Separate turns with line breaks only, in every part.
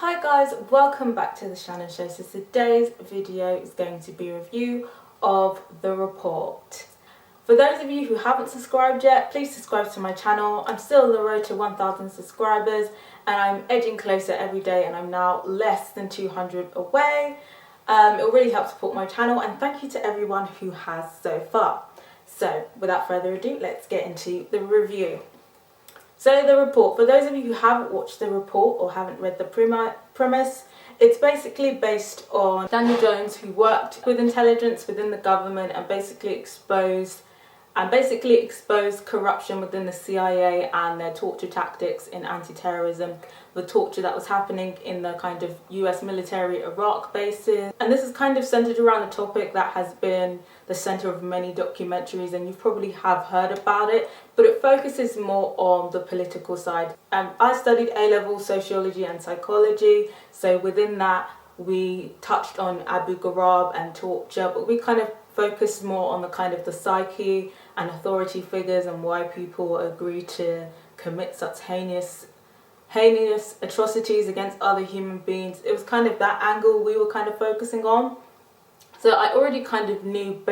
Hi guys, welcome back to the Shannon Show. So today's video is going to be a review of The Report. For those of you who haven't subscribed yet, please subscribe to my channel. I'm still on the road to 1,000 subscribers and I'm edging closer every day, and I'm now less than 200 away. It will really help support my channel, and thank you to everyone who has so far. So without further ado, let's get into the review. So The Report, for those of you who haven't watched The Report or haven't read the premise, it's basically based on Daniel Jones, who worked with intelligence within the government and basically exposed corruption within the CIA and their torture tactics in anti-terrorism, the torture that was happening in the kind of US military Iraq bases. And this is kind of centered around a topic that has been the center of many documentaries, and you probably have heard about it, but it focuses more on the political side. I studied A-level sociology and psychology, so within that we touched on Abu Ghraib and torture, but we kind of focused more on the kind of the psyche and authority figures and why people agree to commit such heinous atrocities against other human beings. It was kind of that angle we were kind of focusing on. So I already kind of knew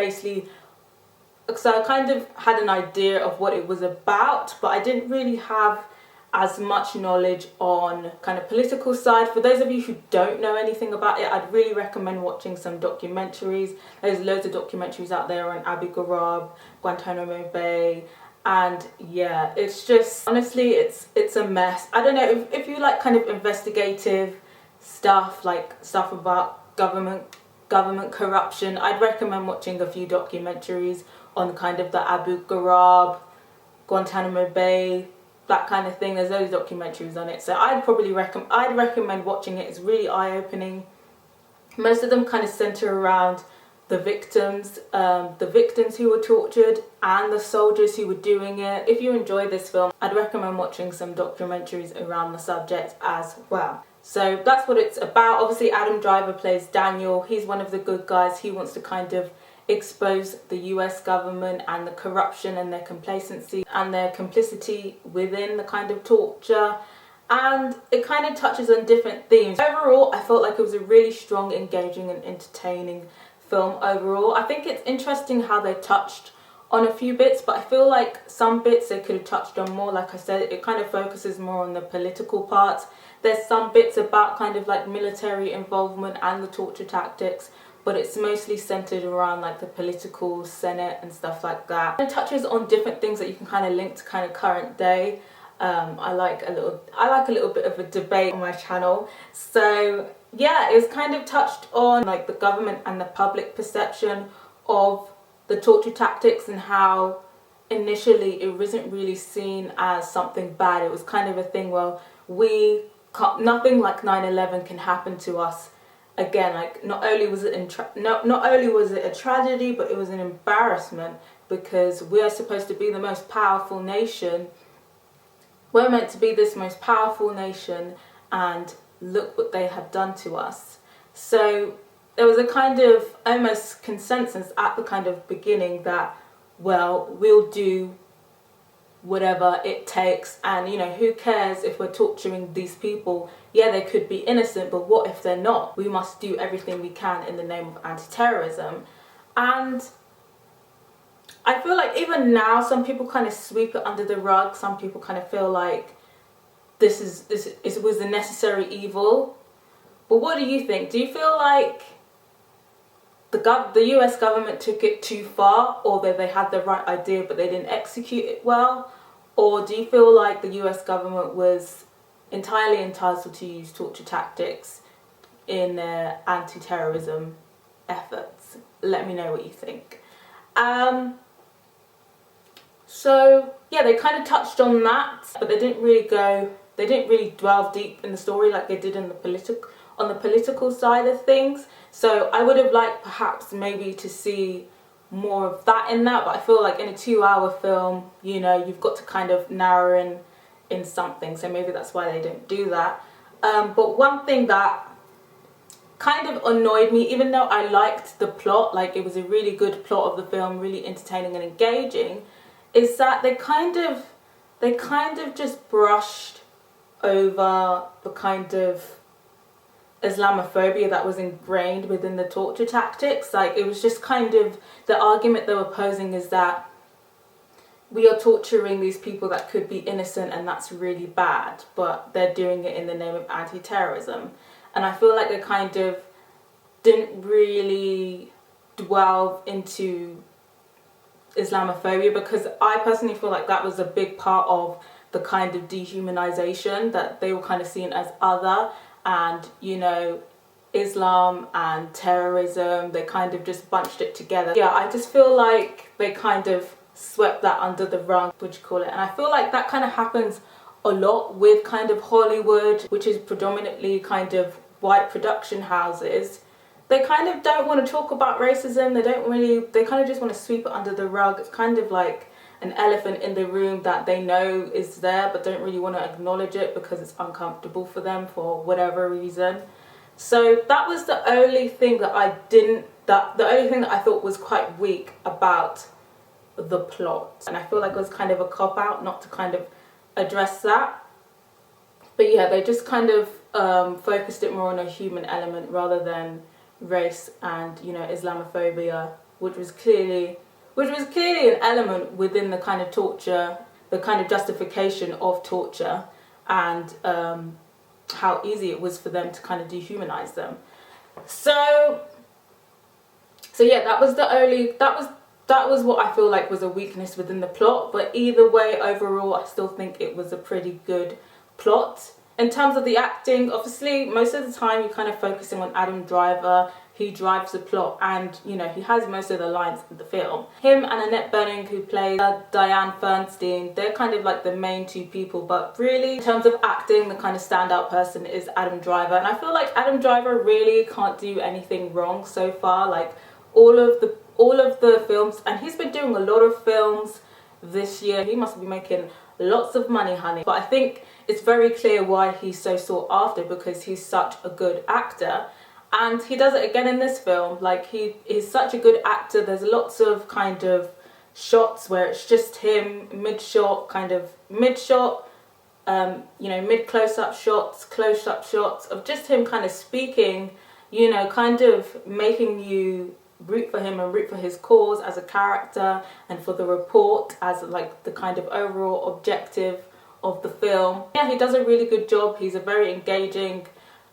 so I kind of had an idea of what it was about, but I didn't really have as much knowledge on kind of political side. For those of you who don't know anything about it, I'd really recommend watching some documentaries. There's loads of documentaries out there on Abu Ghraib, Guantanamo Bay, and yeah, it's just, honestly, it's a mess. I don't know, if you like kind of investigative stuff, like stuff about government corruption, I'd recommend watching a few documentaries on kind of the Abu Ghraib, Guantanamo Bay, that kind of thing. There's those documentaries on it, so I'd recommend watching it. It's really eye-opening. Most of them kind of center around the victims who were tortured and the soldiers who were doing it. If you enjoy this film, I'd recommend watching some documentaries around the subject as well. So that's what it's about. Obviously Adam Driver plays Daniel. He's one of the good guys. He wants to kind of expose the US government and the corruption and their complacency and their complicity within the kind of torture, and it kind of touches on different themes. Overall, I felt like it was a really strong, engaging and entertaining film overall. I think it's interesting how they touched on a few bits, but I feel like some bits they could have touched on more. Like I said, it kind of focuses more on the political parts. There's some bits about kind of like military involvement and the torture tactics, but it's mostly centered around like the political Senate and stuff like that. It touches on different things that you can kind of link to kind of current day. I like a little bit of a debate on my channel. So yeah, it's kind of touched on like the government and the public perception of the torture tactics and how initially it wasn't really seen as something bad. It was kind of a thing, well, nothing like 9/11 can happen to us again. Like not only was it a tragedy, but it was an embarrassment, because we're supposed to be the most powerful nation. We're meant to be this most powerful nation, and look what they have done to us. So there was a kind of almost consensus at the kind of beginning that, well, we'll do whatever it takes, and you know, who cares if we're torturing these people? Yeah, they could be innocent, but what if they're not? We must do everything we can in the name of anti-terrorism. And I feel like even now some people kind of sweep it under the rug. Some people kind of feel like this was a necessary evil. But what do you think? Do you feel like the US government took it too far, or that they had the right idea but they didn't execute it well? Or do you feel like the US government was entirely entitled to use torture tactics in their anti-terrorism efforts? Let me know what you think. So yeah, they kind of touched on that, but they didn't really delve deep in the story like they did on the political side of things. So I would have liked perhaps maybe to see more of that in that, but I feel like in a 2-hour film, you know, you've got to kind of narrow in something, so maybe that's why they didn't do that. But one thing that kind of annoyed me, even though I liked the plot, like it was a really good plot of the film, really entertaining and engaging, is that they kind of just brushed over the kind of Islamophobia that was ingrained within the torture tactics. Like, it was just kind of, the argument they were posing is that we are torturing these people that could be innocent and that's really bad, but they're doing it in the name of anti-terrorism. And I feel like they kind of didn't really delve into Islamophobia, because I personally feel like that was a big part of the kind of dehumanization, that they were kind of seen as other, and, you know, Islam and terrorism, they kind of just bunched it together. Yeah, I just feel like they kind of swept that under the rug, what you call it. And I feel like that kind of happens a lot with kind of Hollywood, which is predominantly kind of white production houses. They kind of don't want to talk about racism. They kind of just want to sweep it under the rug. It's kind of like an elephant in the room that they know is there, but don't really want to acknowledge it because it's uncomfortable for them for whatever reason. So that was the only thing that the only thing that I thought was quite weak about the plot. And I feel like it was kind of a cop-out not to kind of address that. But yeah, they just kind of focused it more on a human element rather than race and, you know, Islamophobia, which was clearly an element within the kind of torture, the kind of justification of torture, and how easy it was for them to kind of dehumanize them. So yeah, that was what I feel like was a weakness within the plot. But either way, overall, I still think it was a pretty good plot. In terms of the acting, obviously, most of the time you're kind of focusing on Adam Driver. He drives the plot, and, you know, he has most of the lines in the film. Him and Annette Bening, who plays Diane Feinstein, they're kind of like the main two people. But really, in terms of acting, the kind of standout person is Adam Driver. And I feel like Adam Driver really can't do anything wrong so far. Like, all of the films, and he's been doing a lot of films this year. He must be making lots of money, honey. But I think it's very clear why he's so sought after, because he's such a good actor. And he does it again in this film. Like, he is such a good actor. There's lots of kind of shots where it's just him mid-shot, you know, mid-close-up shots, close-up shots of just him kind of speaking, you know, kind of making you root for him and root for his cause as a character, and for the report as like the kind of overall objective of the film. Yeah, he does a really good job. He's a very engaging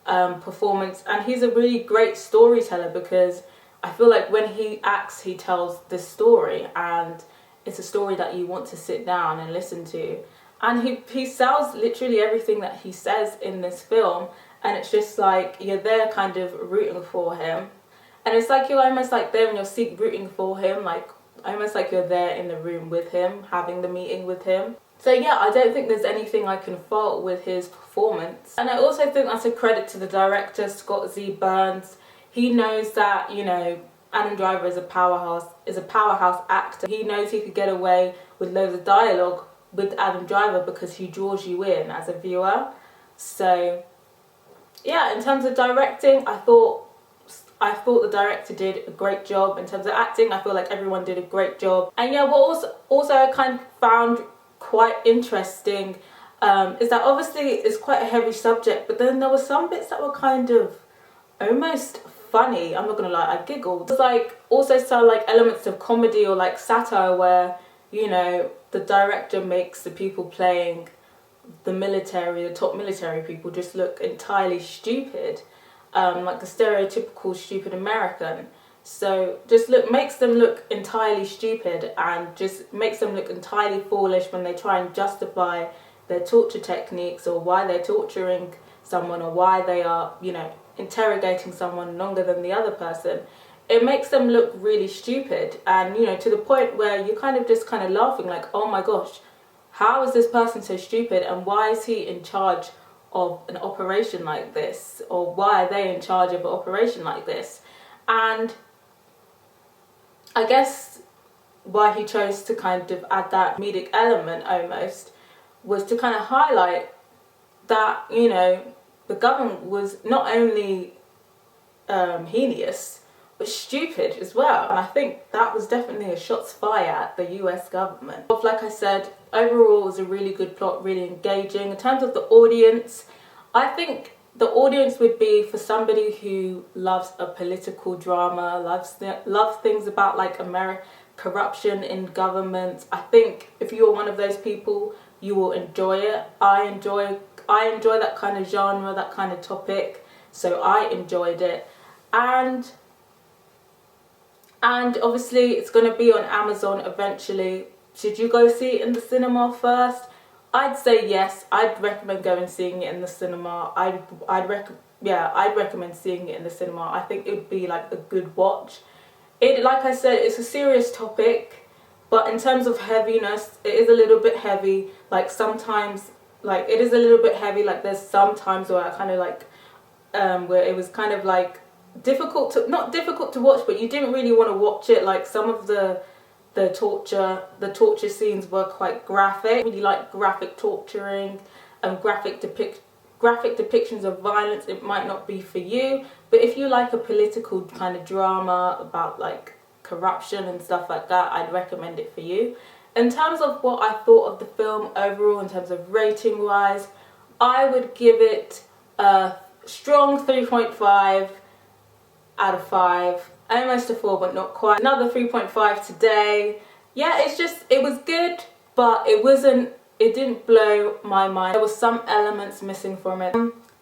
performance, and he's a really great storyteller, because I feel like when he acts, he tells this story, and it's a story that you want to sit down and listen to. And he sells literally everything that he says in this film, and it's just like you're there kind of rooting for him. And it's like you're almost like there in your seat rooting for him, like almost like you're there in the room with him, having the meeting with him. So yeah, I don't think there's anything I can fault with his performance. And I also think that's a credit to the director, Scott Z. Burns. He knows that, you know, Adam Driver is a powerhouse actor. He knows he could get away with loads of dialogue with Adam Driver because he draws you in as a viewer. So yeah, in terms of directing, I thought the director did a great job. In terms of acting, I feel like everyone did a great job. And yeah, what also I kind of found quite interesting is that obviously it's quite a heavy subject, but then there were some bits that were kind of almost funny. I'm not gonna lie, I giggled. There's like also some like elements of comedy or like satire where, you know, the director makes the people playing the top military people just look entirely stupid. Like the stereotypical stupid American. So just makes them look entirely stupid, and just makes them look entirely foolish when they try and justify their torture techniques, or why they're torturing someone, or why they are, you know, interrogating someone longer than the other person. It makes them look really stupid, and, you know, to the point where you're kind of laughing like, oh my gosh, how is this person so stupid, and why is he in charge of an operation like this, or why are they in charge of an operation like this? And I guess why he chose to kind of add that comedic element almost was to kind of highlight that, you know, the government was not only heinous but stupid as well. And I think that was definitely a shots fired at the US government. Like I said, overall it was a really good plot, really engaging. In terms of the audience, I think the audience would be for somebody who loves a political drama, loves things about like corruption in government. I think if you're one of those people, you will enjoy it. I enjoy that kind of genre, that kind of topic, so I enjoyed it. And obviously it's going to be on Amazon eventually. Should you go see it in the cinema first? I'd say yes. I'd recommend going seeing it in the cinema. I'd recommend seeing it in the cinema. I think it would be like a good watch. Like I said, it's a serious topic, but in terms of heaviness, it is a little bit heavy. Like sometimes, like it is a little bit heavy. Like there's some times where I kind of like, where it was kind of like not difficult to watch, but you didn't really want to watch it. Like some of the torture scenes were quite graphic. Really like graphic torturing and graphic depictions of violence. It might not be for you, but if you like a political kind of drama about like corruption and stuff like that, I'd recommend it for you. In terms of what I thought of the film overall, in terms of rating wise, I would give it a strong 3.5 out of 5. Almost a 4, but not quite. Another 3.5 today. Yeah, it was good, but it didn't blow my mind. There were some elements missing from it.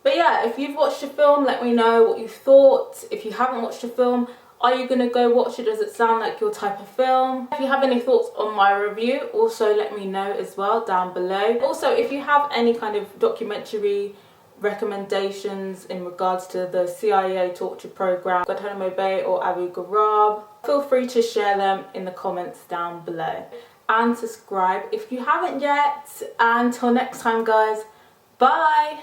But yeah, if you've watched the film, let me know what you thought. If you haven't watched the film, are you gonna go watch it? Does it sound like your type of film? If you have any thoughts on my review, also let me know as well down below. Also, if you have any kind of documentary recommendations in regards to the CIA torture program, Guantanamo Bay or Abu Ghraib, feel free to share them in the comments down below. And subscribe if you haven't yet. Until next time guys, bye!